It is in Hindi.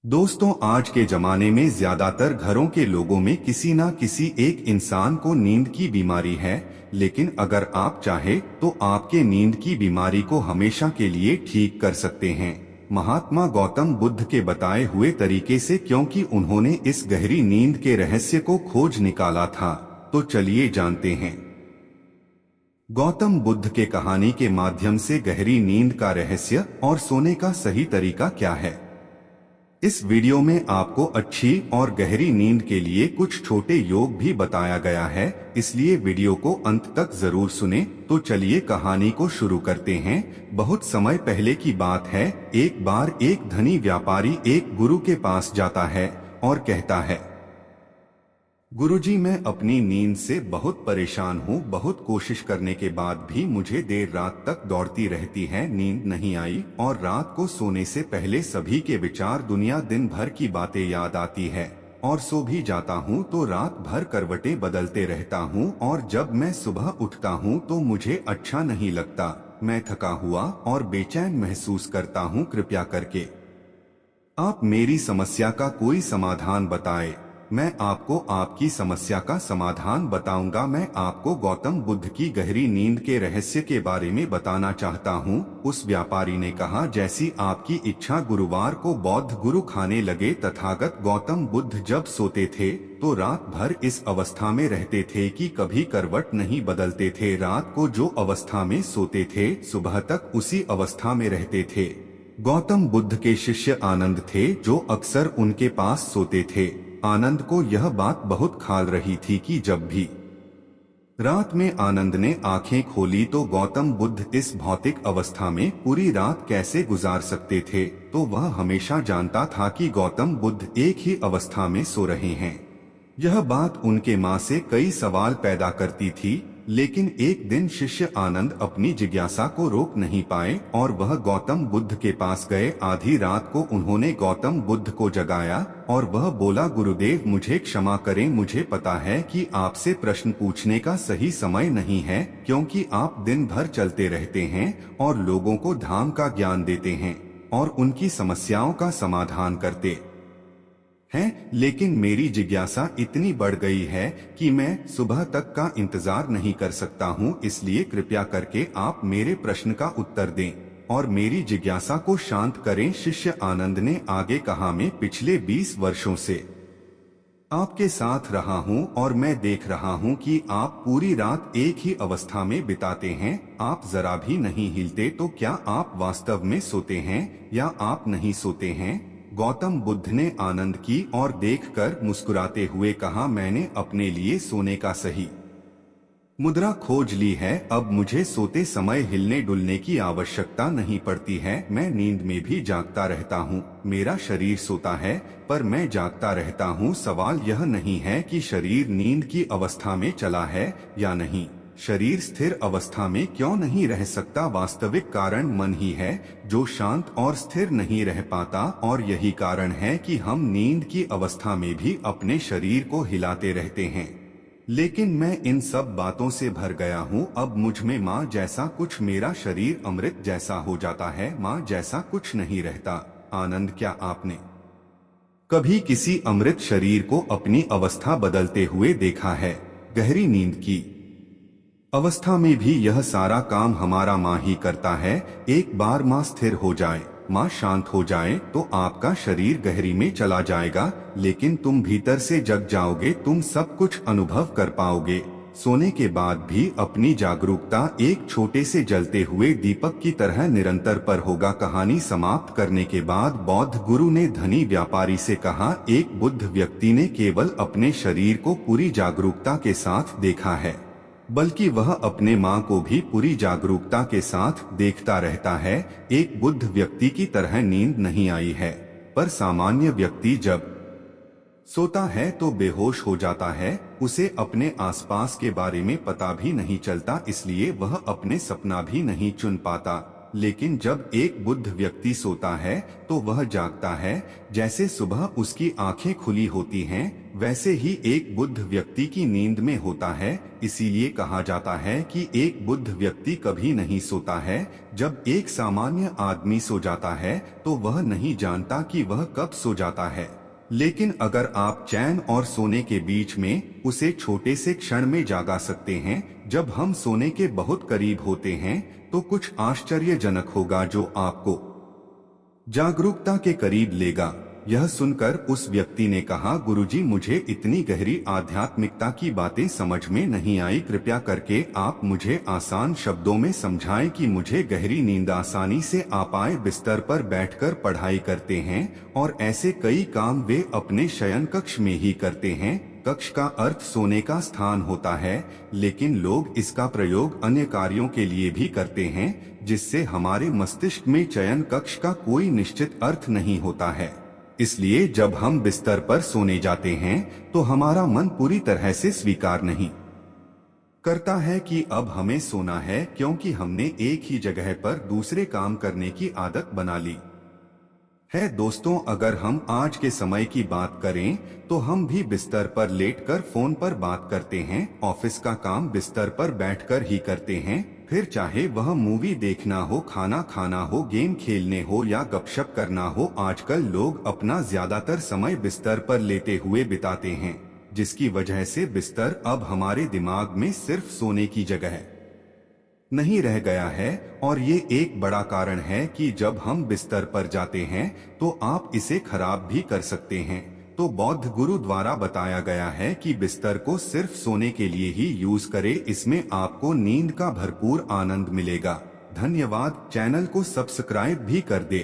दोस्तों, आज के जमाने में ज्यादातर घरों के लोगों में किसी ना किसी एक इंसान को नींद की बीमारी है। लेकिन अगर आप चाहे तो आपके नींद की बीमारी को हमेशा के लिए ठीक कर सकते हैं, महात्मा गौतम बुद्ध के बताए हुए तरीके से, क्योंकि उन्होंने इस गहरी नींद के रहस्य को खोज निकाला था। तो चलिए जानते हैं गौतम बुद्ध के कहानी के माध्यम से गहरी नींद का रहस्य और सोने का सही तरीका क्या है। इस वीडियो में आपको अच्छी और गहरी नींद के लिए कुछ छोटे योग भी बताया गया है, इसलिए वीडियो को अंत तक जरूर सुने। तो चलिए कहानी को शुरू करते हैं। बहुत समय पहले की बात है। एक बार एक धनी व्यापारी एक गुरु के पास जाता है और कहता है, गुरुजी, मैं अपनी नींद से बहुत परेशान हूँ। बहुत कोशिश करने के बाद भी मुझे देर रात तक दौड़ती रहती है, नींद नहीं आई और रात को सोने से पहले सभी के विचार, दुनिया, दिन भर की बातें याद आती है और सो भी जाता हूँ तो रात भर करवटें बदलते रहता हूँ और जब मैं सुबह उठता हूँ तो मुझे अच्छा नहीं लगता। मैं थका हुआ और बेचैन महसूस करता हूँ। कृपया करके आप मेरी समस्या का कोई समाधान बताएं। मैं आपको आपकी समस्या का समाधान बताऊंगा। मैं आपको गौतम बुद्ध की गहरी नींद के रहस्य के बारे में बताना चाहता हूं। उस व्यापारी ने कहा, जैसी आपकी इच्छा। गुरुवार को बौद्ध गुरु खाने लगे। तथागत गौतम बुद्ध जब सोते थे तो रात भर इस अवस्था में रहते थे कि कभी करवट नहीं बदलते थे। रात को जो अवस्था में सोते थे, सुबह तक उसी अवस्था में रहते थे। गौतम बुद्ध के शिष्य आनंद थे जो अक्सर उनके पास सोते थे। आनंद को यह बात बहुत खाल रही थी कि जब भी रात में आनंद ने आंखें खोली तो गौतम बुद्ध इस भौतिक अवस्था में पूरी रात कैसे गुजार सकते थे। तो वह हमेशा जानता था कि गौतम बुद्ध एक ही अवस्था में सो रहे हैं। यह बात उनके मां से कई सवाल पैदा करती थी, लेकिन एक दिन शिष्य आनंद अपनी जिज्ञासा को रोक नहीं पाए और वह गौतम बुद्ध के पास गए। आधी रात को उन्होंने गौतम बुद्ध को जगाया और वह बोला, गुरुदेव, मुझे क्षमा करें। मुझे पता है कि आपसे प्रश्न पूछने का सही समय नहीं है, क्योंकि आप दिन भर चलते रहते हैं और लोगों को धाम का ज्ञान देते हैं और उनकी समस्याओं का समाधान करते हैं। लेकिन मेरी जिज्ञासा इतनी बढ़ गई है कि मैं सुबह तक का इंतजार नहीं कर सकता हूँ। इसलिए कृपया करके आप मेरे प्रश्न का उत्तर दें और मेरी जिज्ञासा को शांत करें। शिष्य आनंद ने आगे कहा, मैं पिछले 20 वर्षों से आपके साथ रहा हूँ और मैं देख रहा हूँ कि आप पूरी रात एक ही अवस्था में बिताते हैं। आप जरा भी नहीं हिलते। तो क्या आप वास्तव में सोते हैं या आप नहीं सोते हैं? गौतम बुद्ध ने आनंद की और देखकर मुस्कुराते हुए कहा, मैंने अपने लिए सोने का सही मुद्रा खोज ली है। अब मुझे सोते समय हिलने डुलने की आवश्यकता नहीं पड़ती है। मैं नींद में भी जागता रहता हूँ। मेरा शरीर सोता है पर मैं जागता रहता हूँ। सवाल यह नहीं है कि शरीर नींद की अवस्था में चला है या नहीं। शरीर स्थिर अवस्था में क्यों नहीं रह सकता? वास्तविक कारण मन ही है जो शांत और स्थिर नहीं रह पाता। और यही कारण है कि हम नींद की अवस्था में भी अपने शरीर को हिलाते रहते हैं। लेकिन मैं इन सब बातों से भर गया हूँ। अब मुझ में माँ जैसा कुछ, मेरा शरीर अमृत जैसा हो जाता है। माँ जैसा कुछ नहीं रहता। आनंद, क्या आपने कभी किसी अमृत शरीर को अपनी अवस्था बदलते हुए देखा है? गहरी नींद की अवस्था में भी यह सारा काम हमारा माँ ही करता है। एक बार माँ स्थिर हो जाए, माँ शांत हो जाए तो आपका शरीर गहरी में चला जाएगा, लेकिन तुम भीतर से जग जाओगे। तुम सब कुछ अनुभव कर पाओगे। सोने के बाद भी अपनी जागरूकता एक छोटे से जलते हुए दीपक की तरह निरंतर पर होगा। कहानी समाप्त करने के बाद बौद्ध गुरु ने धनी व्यापारी से कहा, एक बुद्ध व्यक्ति ने केवल अपने शरीर को पूरी जागरूकता के साथ देखा है, बल्कि वह अपने माँ को भी पूरी जागरूकता के साथ देखता रहता है। एक बुद्ध व्यक्ति की तरह नींद नहीं आई है, पर सामान्य व्यक्ति जब सोता है तो बेहोश हो जाता है। उसे अपने आसपास के बारे में पता भी नहीं चलता, इसलिए वह अपने सपना भी नहीं चुन पाता। लेकिन जब एक बुद्ध व्यक्ति सोता है तो वह जागता है, जैसे सुबह उसकी आंखें खुली होती हैं। वैसे ही एक बुद्ध व्यक्ति की नींद में होता है। इसीलिए कहा जाता है कि एक बुद्ध व्यक्ति कभी नहीं सोता है। जब एक सामान्य आदमी सो जाता है तो वह नहीं जानता कि वह कब सो जाता है, लेकिन अगर आप चैन और सोने के बीच में उसे छोटे से क्षण में जागा सकते हैं, जब हम सोने के बहुत करीब होते हैं, तो कुछ आश्चर्यजनक होगा जो आपको जागरूकता के करीब लेगा। यह सुनकर उस व्यक्ति ने कहा, गुरुजी, मुझे इतनी गहरी आध्यात्मिकता की बातें समझ में नहीं आई। कृपया करके आप मुझे आसान शब्दों में समझाएं कि मुझे गहरी नींद आसानी से आ पाए। बिस्तर पर बैठकर पढ़ाई करते हैं और ऐसे कई काम वे अपने शयन कक्ष में ही करते हैं। कक्ष का अर्थ सोने का स्थान होता है, लेकिन लोग इसका प्रयोग अन्य कार्यों के लिए भी करते हैं, जिससे हमारे मस्तिष्क में चयन कक्ष का कोई निश्चित अर्थ नहीं होता है। इसलिए जब हम बिस्तर पर सोने जाते हैं तो हमारा मन पूरी तरह से स्वीकार नहीं करता है कि अब हमें सोना है, क्योंकि हमने एक ही जगह पर दूसरे काम करने की आदत बना ली है। दोस्तों, अगर हम आज के समय की बात करें तो हम भी बिस्तर पर लेटकर फोन पर बात करते हैं। ऑफिस का काम बिस्तर पर बैठकर ही करते हैं, फिर चाहे वह मूवी देखना हो, खाना खाना हो, गेम खेलने हो या गपशप करना हो। आजकल लोग अपना ज्यादातर समय बिस्तर पर लेटे हुए बिताते हैं, जिसकी वजह से बिस्तर अब हमारे दिमाग में सिर्फ सोने की जगह नहीं रह गया है। और ये एक बड़ा कारण है कि जब हम बिस्तर पर जाते हैं तो आप इसे खराब भी कर सकते हैं। तो बौद्ध गुरु द्वारा बताया गया है कि बिस्तर को सिर्फ सोने के लिए ही यूज करें, इसमें आपको नींद का भरपूर आनंद मिलेगा। धन्यवाद। चैनल को सब्सक्राइब भी कर दे।